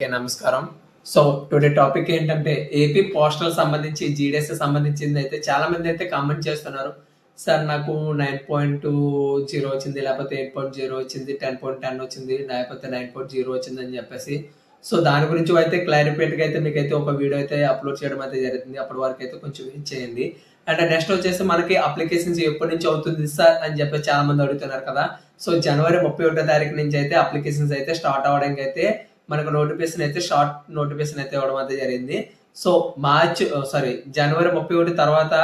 నమస్కారం. So today topic ఏంటంటే AP postal సంబంధించి జీడీఎస్ సంబంధించింది అయితే చాలా మంది అయితే కామెంట్ చేస్తున్నారు. సార్ నాకు 9.20 వచ్చింది, లేకపోతే 8.0 వచ్చింది, 10.10 వచ్చింది, లేకపోతే 9.0 వచ్చింది అని చెప్పేసి. సో దాని గురించి అయితే క్లారిఫికేట్‌గా అయితే మీకైతే ఒక వీడియో అయితే అప్లోడ్ చేయడం అయితే జరుగుతుంది. అప్పటి వరకు అయితే కొంచెం వెయిట్ చేయండి. అండ్ నెక్స్ట్ వచ్చేసి మనకి అప్లికేషన్స్ ఎప్పటి నుంచి అవుతుంది సార్ అని చెప్పి చాలా మంది అడుగుతున్నారు కదా. సో జనవరి 31 తారీఖు నుంచి అయితే అప్లికేషన్స్ అయితే స్టార్ట్ అవ్వడానికి అయితే మనకు షార్ట్ నోటిఫికేషన్ అయితే ఇవ్వడం అయితే జరిగింది. సో జనవరి 31 తర్వాత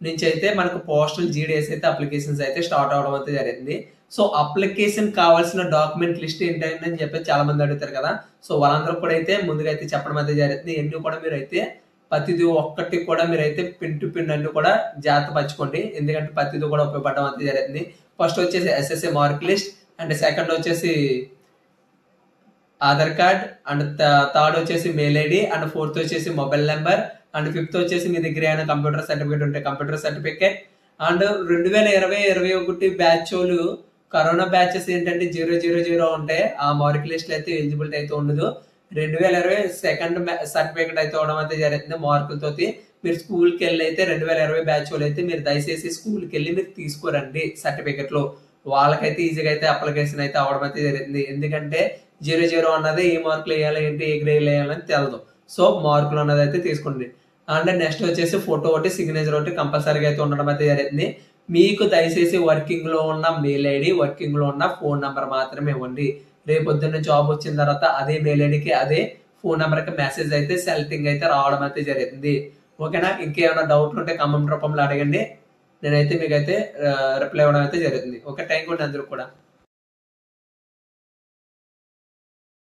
నుంచి అయితే మనకు పోస్టల్ జీడీఎస్ అయితే అప్లికేషన్స్ అయితే స్టార్ట్ అవ్వడం అయితే జరిగింది. సో అప్లికేషన్ కావాల్సిన డాక్యుమెంట్ లిస్ట్ ఏంటంటే అని చెప్పి చాలా మంది అడుగుతారు కదా. సో వాళ్ళందరూ కూడా అయితే ముందుగా అయితే చెప్పడం అయితే జరుగుతుంది. ఎన్ని కూడా మీరైతే ప్రతిది ఒక్కటి కూడా మీరైతే పిన్ టు పిన్ అన్ని కూడా జాగ్రత్త పరచుకోండి. ఎందుకంటే ప్రతిది కూడా ఉపయోగపడడం అయితే జరుగుతుంది. ఫస్ట్ వచ్చేసి SSA mark list, and second వచ్చేసి ఆధార్ కార్డ్, అండ్ థర్డ్ వచ్చేసి మెయిల్ ఐడి, అండ్ ఫోర్త్ వచ్చేసి మొబైల్ నెంబర్, అండ్ ఫిఫ్త్ వచ్చేసి మీ దగ్గర ఏమైనా కంప్యూటర్ సర్టిఫికేట్ ఉంటే కంప్యూటర్ సర్టిఫికేట్. అండ్ 2020-21 బ్యాచ్ వాళ్ళు కరోనా బ్యాచెస్ ఏంటంటే 000 ఉంటే ఆ మార్క్ లిస్ట్ అయితే ఎలిజిబిలిటీ అయితే ఉండదు. 2020 సెకండ్ సర్టిఫికేట్ అయితే అవడం అయితే జరుగుతుంది మార్కులతోటి. మీరు స్కూల్కి వెళ్ళి అయితే 2020 బ్యాచ్ వాళ్ళు అయితే మీరు దయచేసి స్కూల్కి వెళ్ళి మీరు తీసుకురండి సర్టిఫికెట్లు. వాళ్ళకైతే ఈజీగా అయితే అప్లికేషన్ అయితే అవడం అయితే జరుగుతుంది. ఎందుకంటే 0 అన్నది ఏ మార్కులు వేయాలి, ఏంటి ఏ గ్రేడ్ వేయాలని తెలదు. సో మార్కులు అన్నది అయితే తీసుకోండి. అండ్ నెక్స్ట్ వచ్చేసి ఫోటో ఒకటి, సిగ్నేచర్ ఒకటి కంపల్సరీగా అయితే ఉండడం అయితే జరుగుతుంది. మీకు దయచేసి వర్కింగ్ లో ఉన్న మెయిల్ ఐడి, వర్కింగ్ లో ఉన్న ఫోన్ నెంబర్ మాత్రమే ఇవ్వండి. రేపొద్దున్న జాబ్ వచ్చిన తర్వాత అదే మెయిల్ ఐడికి అదే ఫోన్ నెంబర్ కి మెసేజ్ అయితే సెలెక్టింగ్ అయితే రావడం అయితే జరుగుతుంది. ఓకేనా? ఇంకేమైనా డౌట్లు ఉంటే కామెంట్ రూపంలో అడగండి. నేనైతే మీకైతే రిప్లై ఇవ్వడం అయితే జరుగుతుంది. ఓకే, థ్యాంక్ యూ అందరూ కూడా.